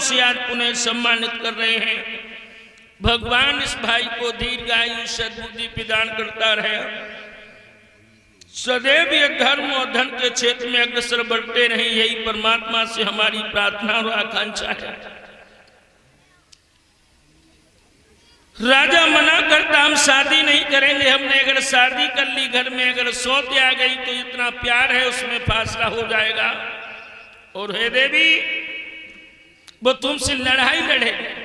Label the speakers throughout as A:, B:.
A: से आज पुनः सम्मानित कर रहे हैं। भगवान इस भाई को दीर्घायु सद्बुद्धि प्रदान करता रहे, सदैव ये धर्म और धन के क्षेत्र में अग्रसर बढ़ते रहे, यही परमात्मा से हमारी प्रार्थना और आकांक्षा है। राजा मना करता, हम शादी नहीं करेंगे, हमने अगर शादी कर ली, घर में अगर सौत आ गई तो इतना प्यार है उसमें फासला हो जाएगा, और हे देवी वो तुमसे लड़ाई लड़ेगी।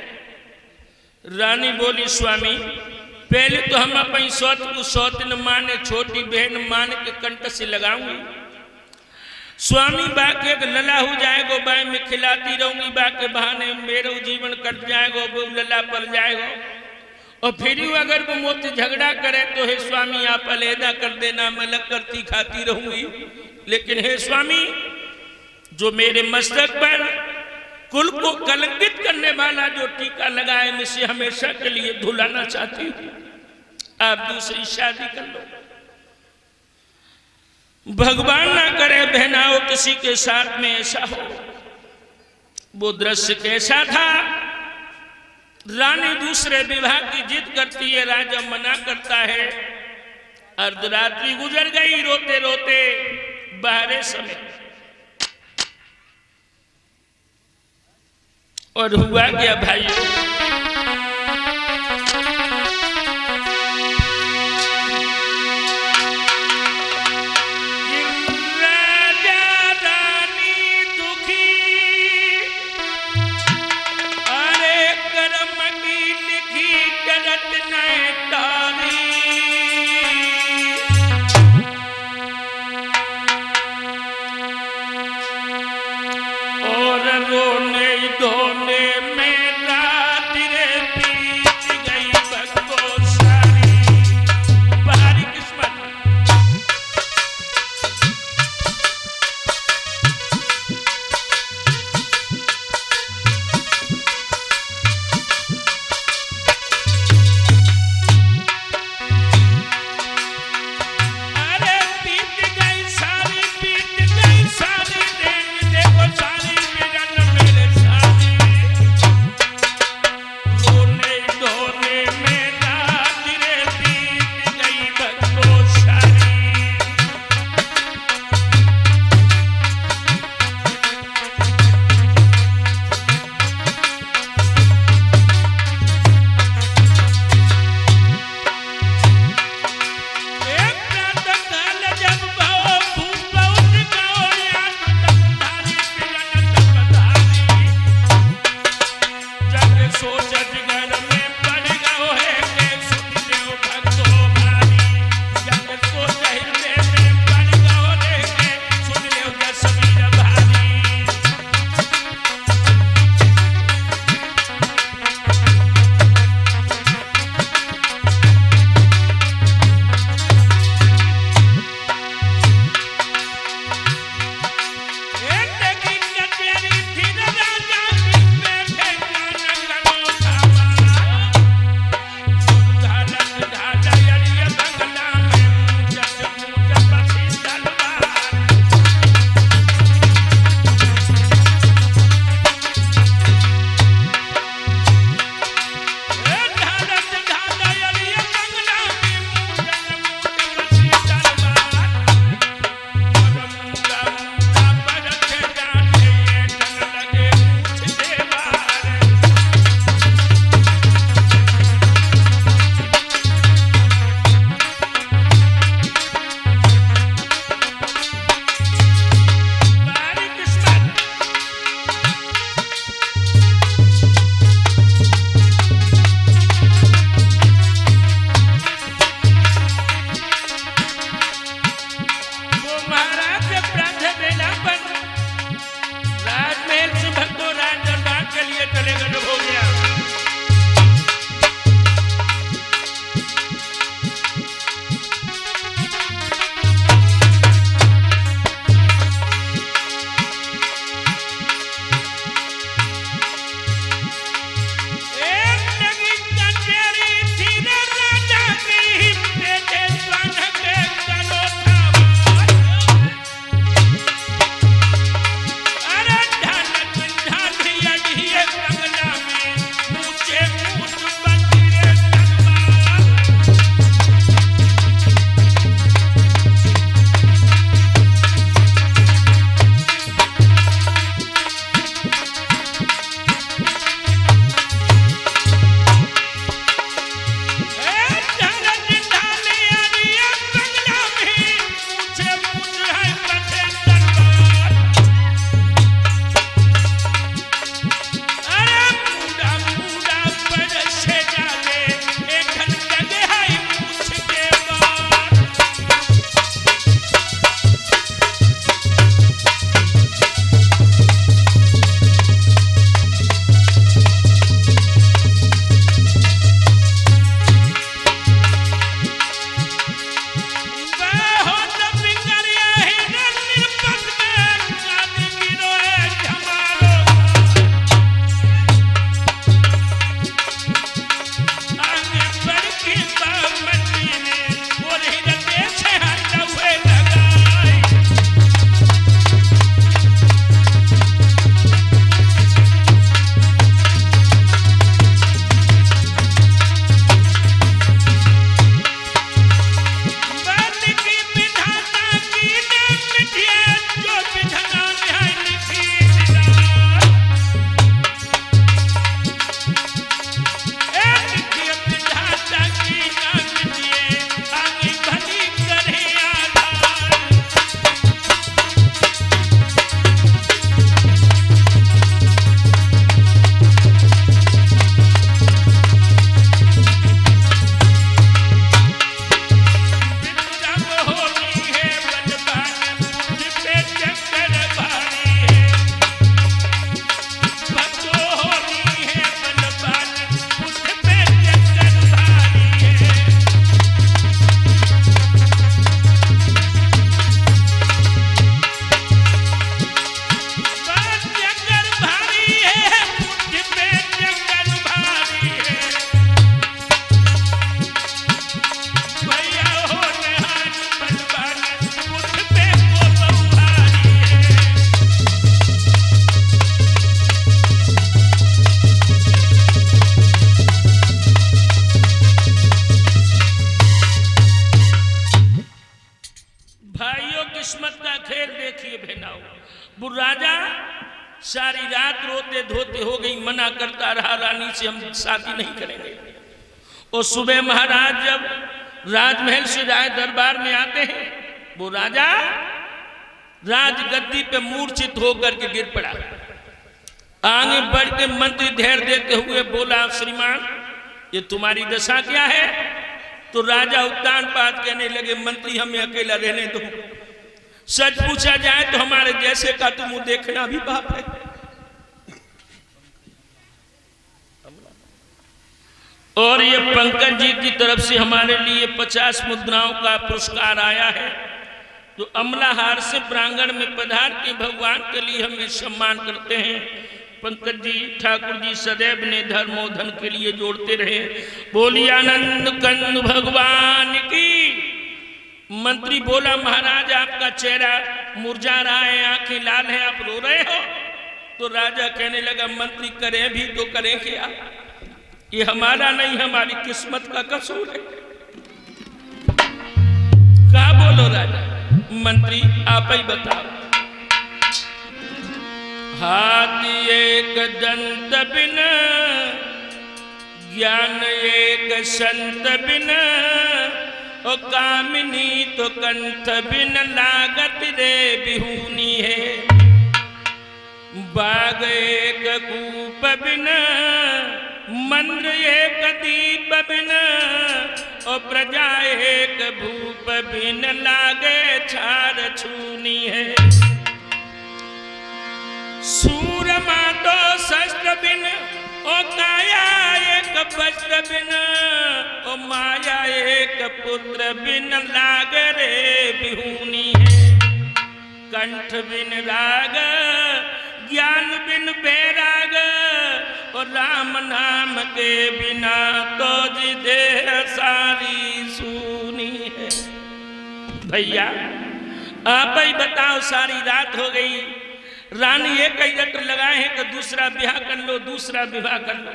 A: रानी बोली, स्वामी पहले तो हम अपनी सौत को सौतन माने, छोटी बहन मान के कंठ से लगाऊंगी। स्वामी बाके लला हो जाएगा, बाय में खिलाती रहूंगी, बाके बहाने मेरा जीवन कट जाएगा, वो लला पड़ जाएगा, और फिर अगर वो मुझसे झगड़ा करे तो हे स्वामी आप अलहदा कर देना, मैं लग करती खाती रहूंगी। लेकिन हे स्वामी जो मेरे मस्तक पर कुल को कलंकित करने वाला जो टीका लगाए, मैं से हमेशा के लिए धुलाना चाहती हूँ, आप दूसरी शादी कर लो। भगवान ना करे बहनाओ किसी के साथ में ऐसा हो। वो दृश्य कैसा था? रानी दूसरे विवाह की जिद करती है, राजा मना करता है। अर्धरात्रि गुजर गई, रोते रोते बाहरे समय, और हुआ क्या भाइयों, और रोने धोने में रात मना करता रहा, रानी से हम शादी नहीं करेंगे। और सुबह महाराज जब राजमहल से राय दरबार में आते हैं, वो राजा राजगद्दी पे मूर्छित होकर के गिर पड़ा। आगे बढ़ के मंत्री धैर्य देते हुए बोला, श्रीमान ये तुम्हारी दशा क्या है? तो राजा उत्तान पात कहने लगे, मंत्री हमें अकेला रहने दो, सच पूछा जाए तो हमारे जैसे का तुम देखना भी पाप है। और ये पंकज जी की तरफ से हमारे लिए 50 मुद्राओं का पुरस्कार आया है। तो अमलाहार से प्रांगण में पधार के भगवान के लिए हमें सम्मान करते हैं। पंकज जी ठाकुर जी सदैव ने धर्मोधन के लिए जोड़ते रहे। बोलिए आनंद कंद भगवान की। मंत्री बोला, महाराज आपका चेहरा मुरझा रहा है, आंखें लाल हैं, आप रो रहे हो? तो राजा कहने लगा, मंत्री करें भी तो करें क्या, ये हमारा नहीं हमारी किस्मत का कसूर है। क्या बोलो राजा? मंत्री आप ही बताओ। हाथी एक दंत बिन, ज्ञान एक संत बिन, और कामिनी तो कंठ बिन, लागत रे बिहूनी है। बाग एक कूप बिन, मंद्र एक दीप बिन, और प्रजा एक भूप बिन, लागे छार छूनी है। सूरमा तो शस्त्र बिन, ओ काया एक वस्त्र बिन, ओ माया एक पुत्र बिन, लाग रे बिहूनी है। कंठ बिन राग, ज्ञान बिन बैराग, और राम नाम के बिना तो जी देह सारी सूनी है। भैया आप ही बताओ, सारी रात हो गई, रानी एक ही रट लगाए हैं कि दूसरा विवाह कर लो, दूसरा विवाह कर लो,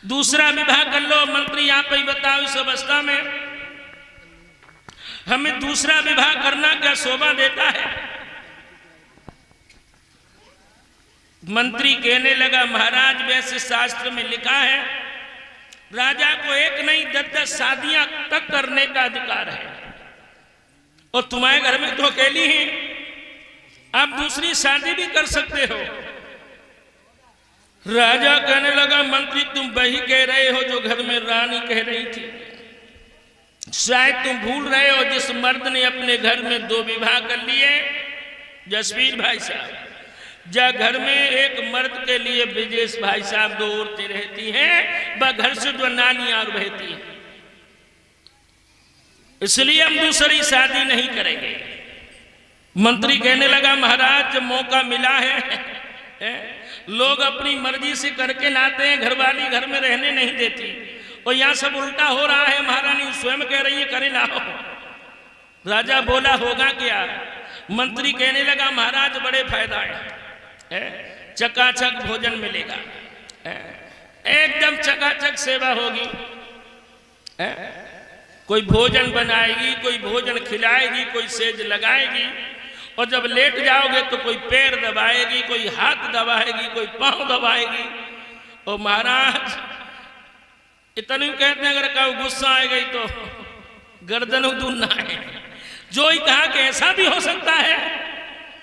A: दूसरा विवाह कर लो। मंत्री आप ही बताओ, इस अवस्था में हमें दूसरा विवाह करना क्या शोभा देता है? मंत्री कहने लगा, महाराज वैसे शास्त्र में लिखा है राजा को एक नहीं 10-10 शादियां तक करने का अधिकार है, और तुम्हारे घर में तो अकेली ही, आप दूसरी शादी भी कर सकते हो। राजा कहने लगा, मंत्री तुम वही कह रहे हो जो घर में रानी कह रही थी। शायद तुम भूल रहे हो जिस मर्द ने अपने घर में 2 विवाह कर लिए। जसवीर भाई साहब, जा घर में एक मर्द के लिए ब्रिजेश भाई साहब 2 औरतें रहती हैं, वह घर से जो नानी और रहती है, इसलिए हम दूसरी शादी नहीं करेंगे। मंत्री कहने लगा, महाराज जब मौका मिला है, लोग अपनी मर्जी से करके लाते हैं, घरवाली घर में रहने नहीं देती, और यहाँ सब उल्टा हो रहा है। महारानी स्वयं कह रही है करे लाओ। राजा बोला, होगा क्या? मंत्री कहने लगा, महाराज बड़े फायदा है, चकाचक भोजन मिलेगा, एकदम चकाचक सेवा होगी, कोई भोजन बनाएगी, कोई भोजन खिलाएगी, कोई सेज लगाएगी, और जब लेट जाओगे तो कोई पैर दबाएगी, कोई हाथ दबाएगी, कोई पांव दबाएगी। और महाराज इतनी कहते हैं, अगर कभी गुस्सा आ गई तो गर्दन दूना है। जो ही कहा कि ऐसा भी हो सकता है,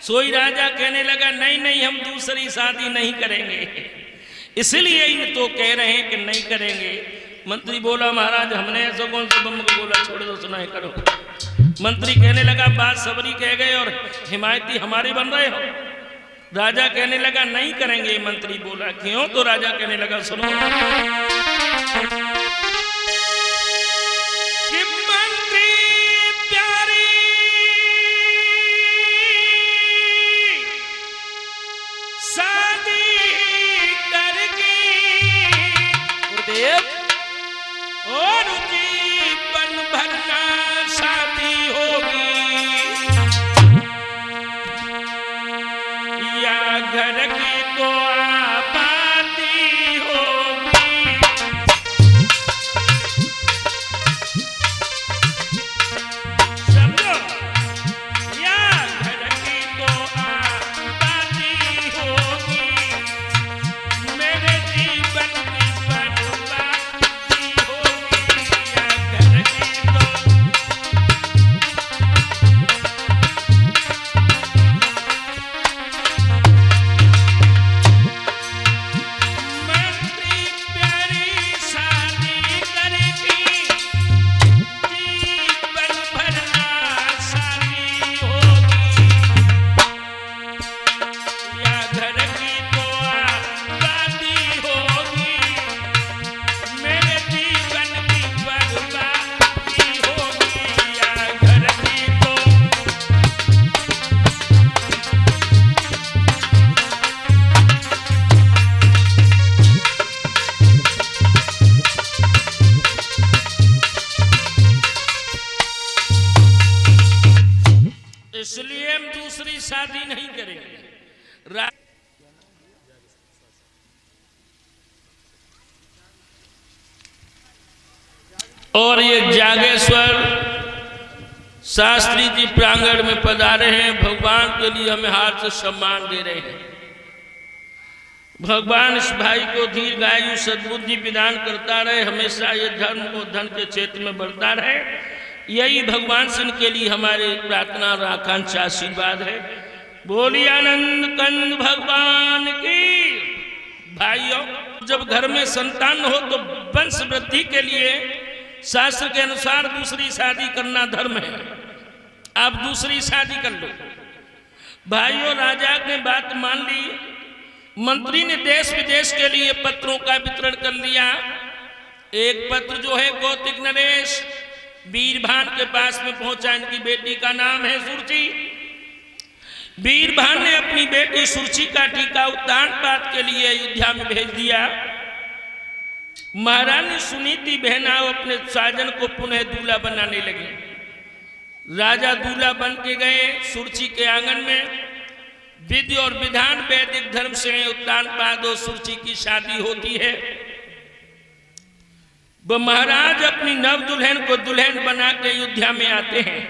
A: सोई राजा कहने लगा, नहीं नहीं हम दूसरी शादी नहीं करेंगे, इसलिए इन तो कह रहे हैं कि नहीं करेंगे। मंत्री बोला, महाराज हमने ऐसा कौन सा बम को बोला, छोड़ दो, सुनाई करो। मंत्री कहने लगा, बात सबरी कह गए और हिमायती हमारे बन रहे हो। राजा कहने लगा, नहीं करेंगे। मंत्री बोला, क्यों? तो राजा कहने लगा, सुनो कि मंत्री प्यारी शादी करके गुरुदेव और जीवन भरना शादी होगी, या घर की तो आबादी होगी। समझो, या घर की तो आबादी होगी। और ये जागेश्वर शास्त्री जी प्रांगण में पधारे हैं। भगवान के लिए हमें हाथ से सम्मान दे रहे हैं। भगवान इस भाई को दीर्घायु सद्बुद्धि प्रदान करता रहे, हमेशा ये धर्म और धन के क्षेत्र में बढ़ता रहे। यही भगवान से के लिए हमारे प्रार्थना और आकांक्षा आशीर्वाद है। बोलिए आनंद कंद भगवान की। भाइयों, जब घर में संतान हो तो वंश वृद्धि के लिए शास्त्र के अनुसार दूसरी शादी करना धर्म है। आप दूसरी शादी कर लो। भाइयों, राजा ने बात मान ली। मंत्री ने देश विदेश के लिए पत्रों का वितरण कर लिया। एक पत्र जो है कौतिक नरेश वीरभान के पास में पहुंचा। इनकी बेटी का नाम है सुरुचि। वीरभान ने अपनी बेटी सुरुचि का टीका उत्तानपाद के लिए अयोध्या में भेज दिया। महारानी सुनीति बहनाव अपने साजन को पुनः दूल्हा बनाने लगी। राजा दूल्हा बन के गए। सुरुचि के आंगन में विधि और विधान वैदिक धर्म से उत्तानपाद और सुरुचि की शादी होती है। वो महाराज अपनी नव दुल्हन को दुल्हन बना के अयोध्या में आते हैं।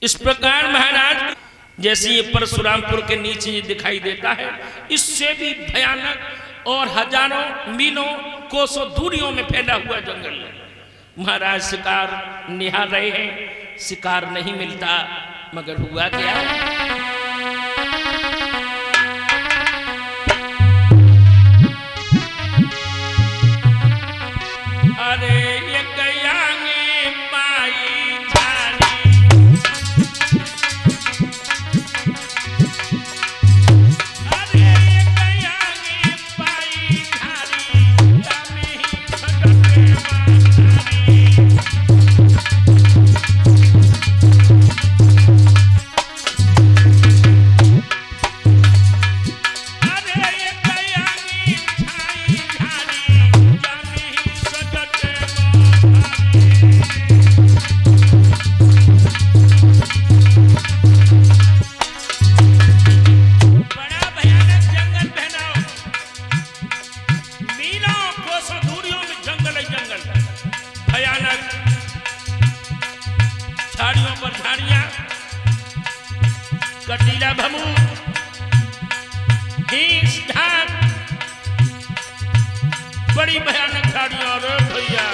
A: इस प्रकार महाराज जैसे ये परशुरामपुर के नीचे ये दिखाई देता है, इससे भी भयानक और हजारों मीलों कोसों दूरियों में फैला हुआ जंगल है। महाराज शिकार निहार रहे हैं, शिकार नहीं मिलता। मगर हुआ क्या? अरे ये गयांगे पाई झाड़ी, अरे ये गयांगे पाई झाड़ी, तमे ही सटके मारी। कटीला भमू बड़ी भयानक झाड़ियां। और भैया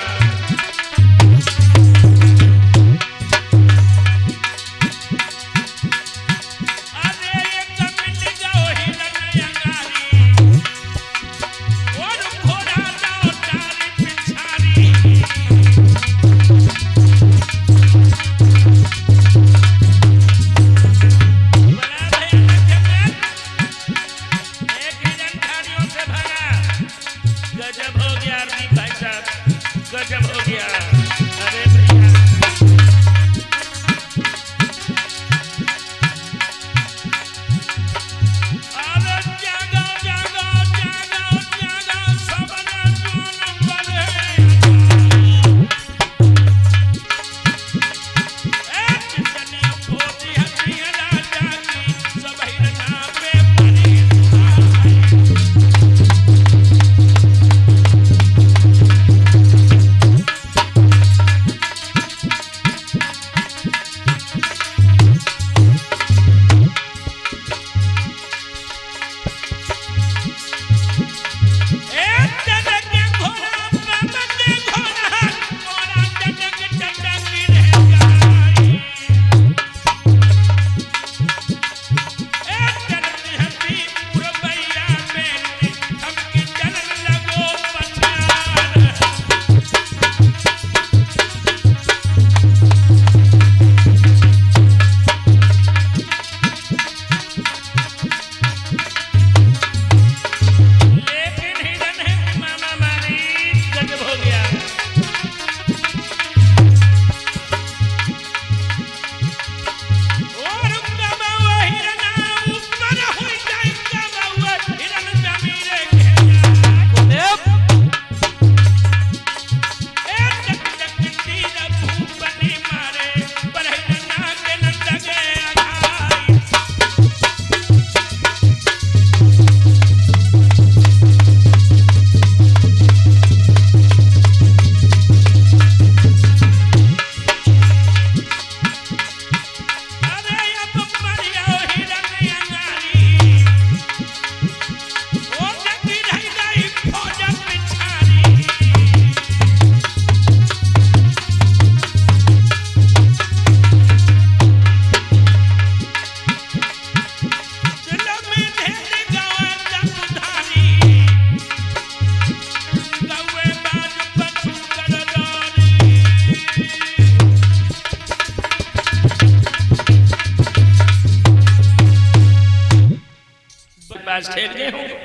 A: पास ठहर गए होंगे।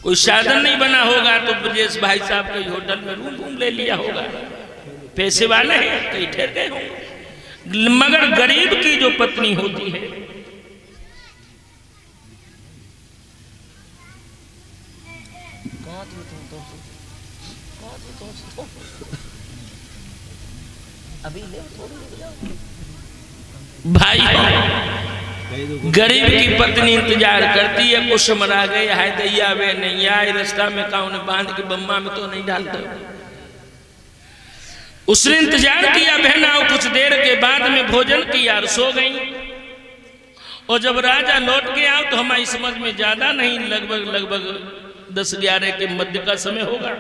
A: कोई साधन नहीं बना होगा तो ब्रजेश भाई साहब के होटल में रूम ले लिया होगा, पैसे वाले हैं कहीं ठहर गए होंगे। मगर गरीब की जो पत्नी होती है, भाई गरीब की पत्नी इंतजार करती है, कुछ मरा गए हाय दैया वे नहीं आए, रास्ता में कौन बांध के बम्मा में तो नहीं डालते। उसने इंतजार किया बहना, कुछ देर के बाद में भोजन किया और सो गई। और जब राजा लौट के आओ तो हमारी समझ में ज्यादा नहीं, लगभग 10-11 के मध्य का समय होगा।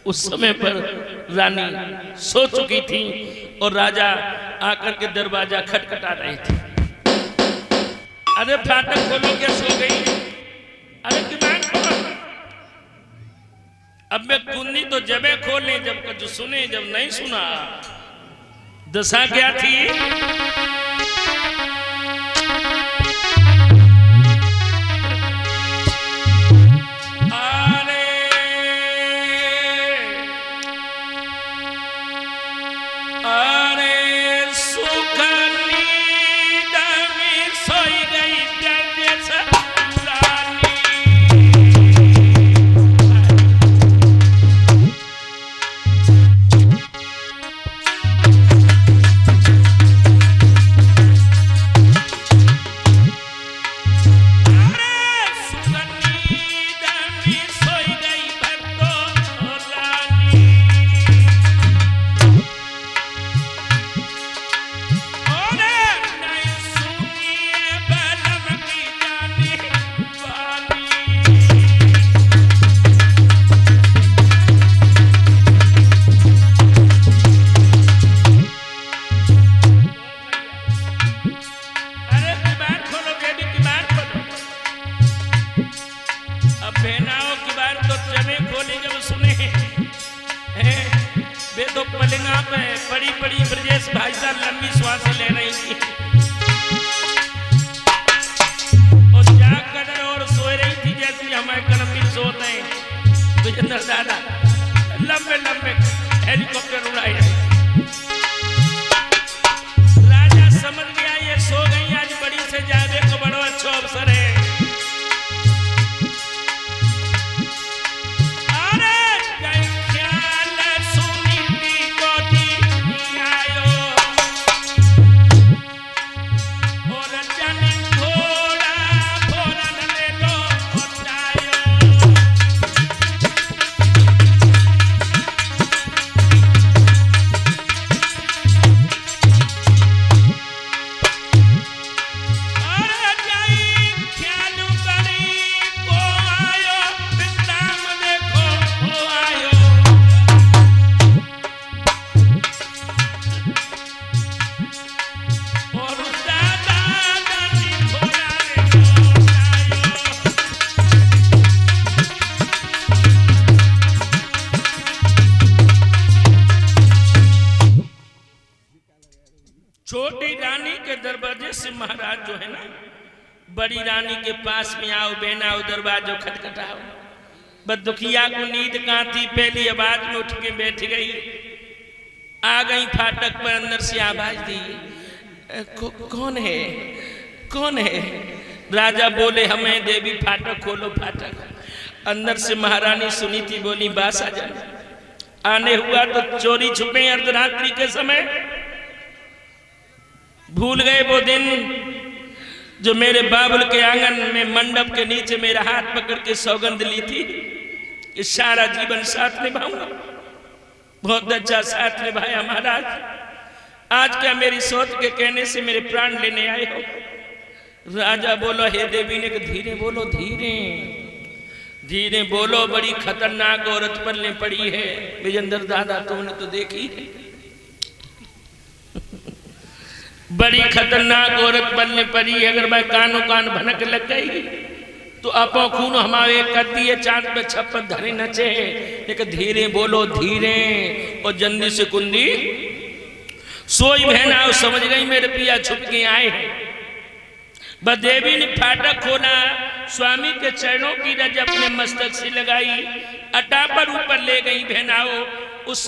A: उस समय पर रानी सो चुकी थी और राजा आकर के दरवाजा खटखटा रहे थे। अरे फाटक खोलो, क्या सो गई? अरे किमान खोलो। अब मैं कुंडी तो जबे खोले जब कुछ सुने, जब नहीं सुना दशा क्या थी। बड़ी ब्रजेश भाई साहब लंबी श्वासें ले रही थी और जाकर और सो रही थी जैसे हमारे कर्मवीर सोते हैं। विजेंद्र दादा लंबे लंबे हेलीकॉप्टर उड़ाए। राजा समझ गया ये सो गई, आज बड़ी से जावे को बड़ा अच्छा अवसर है। छोटी रानी के दरवाजे से महाराज जो है ना, बड़ी रानी के पास में आओ बहना, दरवाजा खटखटाओ। बदुखिया को नींद कहाँ थी, पहली आवाज में उठ के बैठ गई। आ गई फाटक पर, अंदर से आवाज दी, कौन है कौन है? राजा बोले हमें देवी, फाटक खोलो फाटक। अंदर से महारानी सुनी थी, बोली बास आ जाए। आने हुआ तो चोरी छुपे अर्धरात्रि के समय। भूल गए वो दिन जो मेरे बाबुल के आंगन में मंडप के नीचे मेरा हाथ पकड़ के सौगंध ली थी कि सारा जीवन साथ निभाऊंगा। बहुत अच्छा साथ निभाया महाराज। आज क्या मेरी सोच के कहने से मेरे प्राण लेने आए हो? राजा बोलो, हे देवी ने कहा धीरे बोलो, धीरे धीरे बोलो, बड़ी खतरनाक औरत पलने पड़ी है। विजेंद्र दादा तुमने तो देखी है, बड़ी खतरनाक औरत बनने पड़ी। अगर मैं कानों कान भनक लग गई तो अपो खून हमारे करती है, चांद पे छप्पर धरे नचे। लेकिन धीरे बोलो, धीरे। और जल्दी से कुंडी सोई बहना समझ गई मेरे पिया छुप के आए हैं। वह देवी ने फाटक खोला, स्वामी के चरणों की रज अपने मस्तक से लगाई, अटापर ऊपर ले गई बहनाओ, उस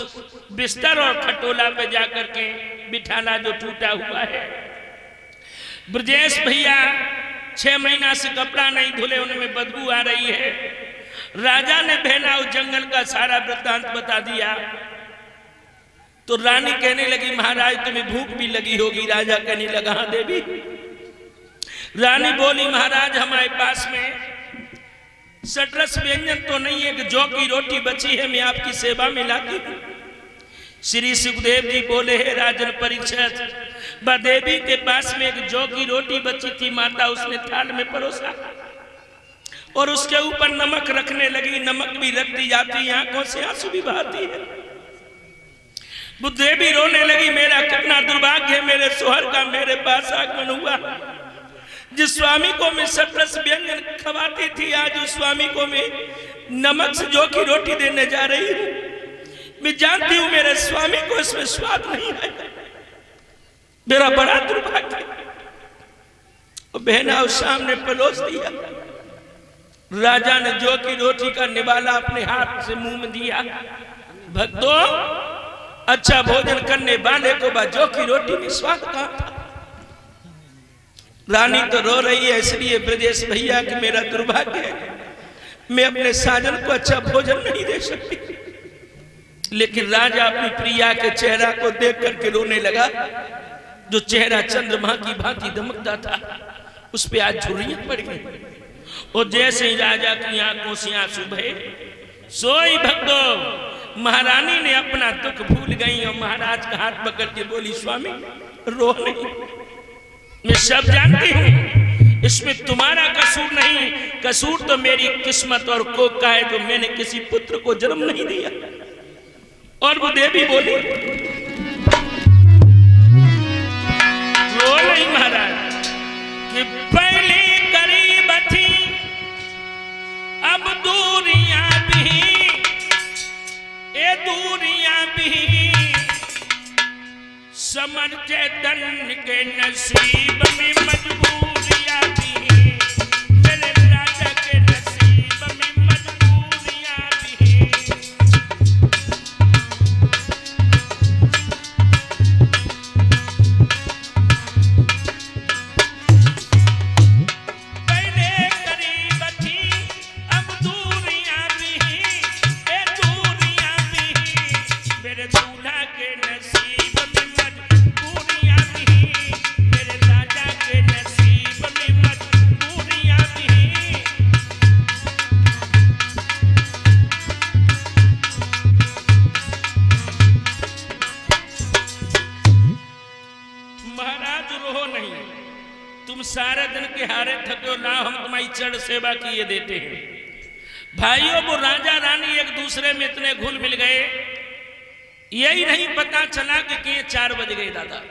A: बिस्तर और खटोला पे जाकर के बिठाना जो टूटा हुआ है। ब्रजेश भैया 6 महीना से कपड़ा नहीं धुले, उनमें बदबू आ रही है। राजा ने बहनाओ जंगल का सारा वृत्तांत बता दिया। तो रानी कहने लगी महाराज तुम्हें भूख भी लगी होगी। राजा कहने लगा हाँ देवी। रानी बोली महाराज हमारे पास में सटरस व्यंजन तो नहीं है कि जौ की रोटी बची है, मैं आपकी सेवा में लाती हूँ। श्री सुखदेव जी बोले हे राजन परीक्षित, वह देवी के पास में एक जौ की रोटी बची थी, माता उसने थाल में परोसा और उसके ऊपर नमक रखने लगी। नमक भी रख दी जाती, आंखों से आंसू भी बहाती है। बुद्ध देवी रोने लगी मेरा कितना दुर्भाग्य है, मेरे सोहर का मेरे पास आगमन हुआ। जिस स्वामी को मैं सटरस व्यंजन खवाती थी, आज उस स्वामी को मैं नमक से जौ की रोटी देने जा रही हूँ। मैं जानती हूँ मेरे स्वामी को इसमें स्वाद नहीं है, मेरा बड़ा दुर्भाग्य। बहना उस सामने परोस दिया। राजा ने जौ की रोटी का निवाला अपने हाथ से मुंह में दिया। भक्तों, अच्छा भोजन करने वाले को जौ की रोटी में स्वाद कहां था। रानी तो रो रही है इसलिए ब्रजेश भैया कि मेरा दुर्भाग्य है, मैं अपने साजन को अच्छा भोजन नहीं दे सकती। लेकिन राजा अपनी प्रिया के चेहरा को देख करके रोने लगा। जो चेहरा चंद्रमा की भांति दमकता था, उस पे आज झुर्रियां पड़ गई। और जैसे ही राजा की आंखों से आंसू बहे, सोई भक्तों महारानी ने अपना दुख भूल गई और महाराज का हाथ पकड़ के बोली स्वामी रो नहीं, मैं सब जानती हूं, इसमें तुम्हारा कसूर नहीं, कसूर तो मेरी किस्मत और कोख का है, जो मैंने किसी पुत्र को जन्म नहीं दिया। और वो देवी बोली रो नहीं महाराज कि पहले करीब थी अब दूरियां भी, ए दूरियां भी समझ चेतन के नसीब में मजबूरियां भी, मेरे राजा के नसीब में मजबूरियां भी। पहले करीब थी अब दूरियां भी, ए दूरियां भी, मेरे दूल्हा के नसीब में मजबूरियां भी, मेरे राजा के नसीब में मजबूरियां भी। महाराज रो नहीं, तुम सारे दिन के हारे थके हो ना, हम तुम्हारी चढ़ सेवा किए देते हैं। भाइयों वो राजा रानी एक दूसरे में इतने घुल मिल गए, यही नहीं पता चला कि 4 बज गए। दादा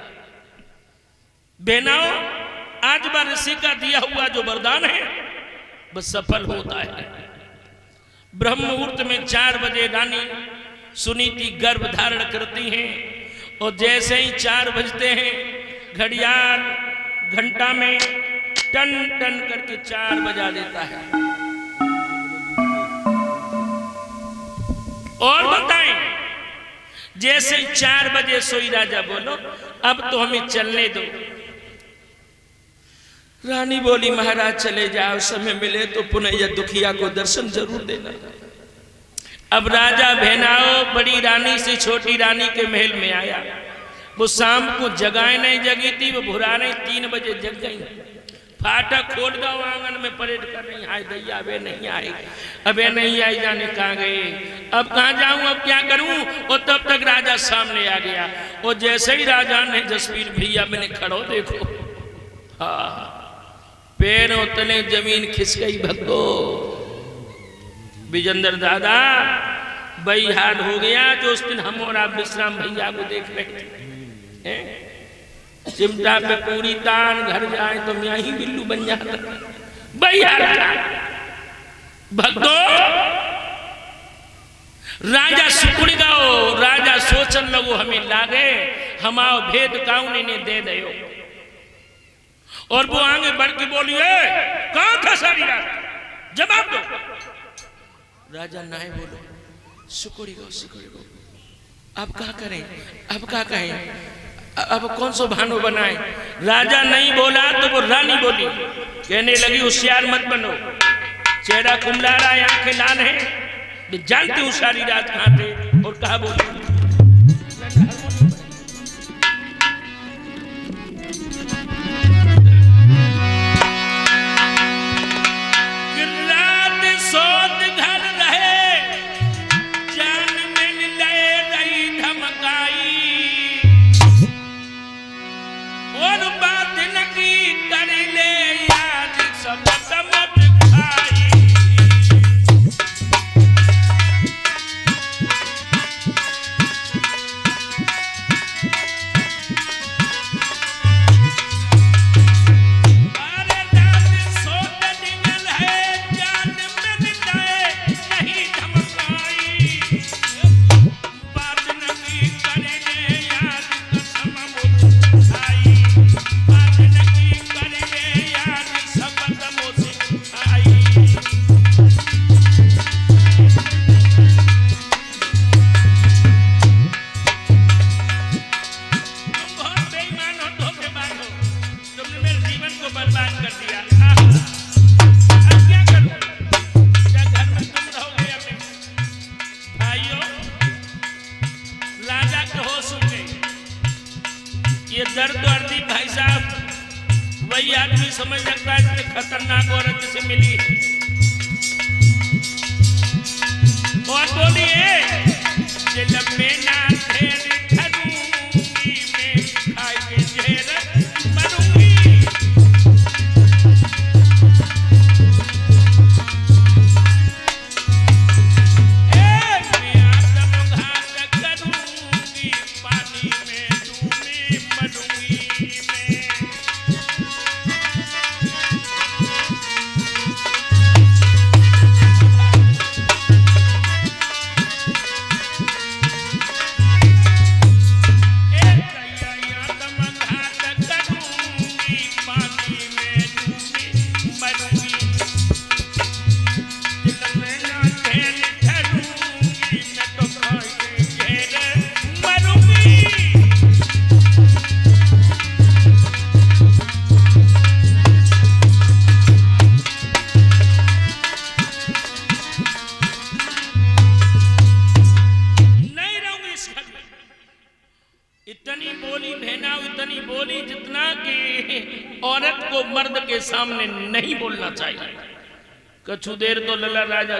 A: बहनाओं, आज बार ऋषि का दिया हुआ जो वरदान है बस सफल होता है। ब्रह्म मुहूर्त में 4 बजे रानी सुनीति गर्भ धारण करती हैं और जैसे ही 4 बजते हैं घड़ियाल घंटा में टन टन करके 4 बजा देता है। और बताएं, जैसे 4 बजे सोई राजा बोलो अब तो हमें चलने दो। रानी बोली महाराज चले जाओ, समय मिले तो पुनः यह दुखिया को दर्शन जरूर देना। अब राजा बहनाओ बड़ी रानी से छोटी रानी के महल में आया। वो शाम को जगाए नहीं जगी थी, वो भुरा नहीं 3 बजे जग गई। फाटक खोल दो, आंगन में परेड कर रही, हाय दैया अबे नहीं आई, अबे नहीं आई, जाने कहाँ गए, अब कहाँ जाऊं, अब क्या करूं। और तब तक राजा सामने आ गया। और जैसे ही राजा ने जसवीर भैया मैंने खड़ो देखो, हाँ पैरों तले जमीन खिस गई। भक्तो विजेंद्र दादा वही हाल हो गया जो उस दिन हम और आप विश्राम भैया को देख रहे थे। चिमटा पे पूरी तान, घर जाए तो मैं ही बिल्लू बन जाता। वही हाल भक्तो, राजा सुकुड़ गो, राजा सोचन लगो हमें लागे हमाओ भेद काउन ने दे दयो। और वो आगे बढ़ के बोली, कहां था सारी रात, जवाब दो। राजा नाय बोलो, सुकुड़ी गो, अब क्या करें, अब क्या कहें, अब कौन सो भानो बनाए। राजा नहीं बोला तो वो रानी बोली, कहने लगी होशियार मत बनो, चेहरा कुमला रहा है, आंखें लाल है, जानती हूँ सारी रात कहाँ थे। और कहा बोली, रात सोत घर रहे, जान में ले रही धमकाई, और बात लगी कर ले याद सब समझ खाई। ये दर्द अर्दी भाई साहब वही आदमी समझ सकता है कि खतरनाक औरत से मिली। और बोलिए, दिल में ना ढेर धरूंगी मैं, खाई के ढेर मरूंगी। मैं आत्मघात करूंगी, पानी में डूबी मरूंगी मैं। इतनी बोली बहनाव, इतनी बोली जितना कि औरत को मर्द के सामने नहीं बोलना चाहिए। कछु देर तो लला राजा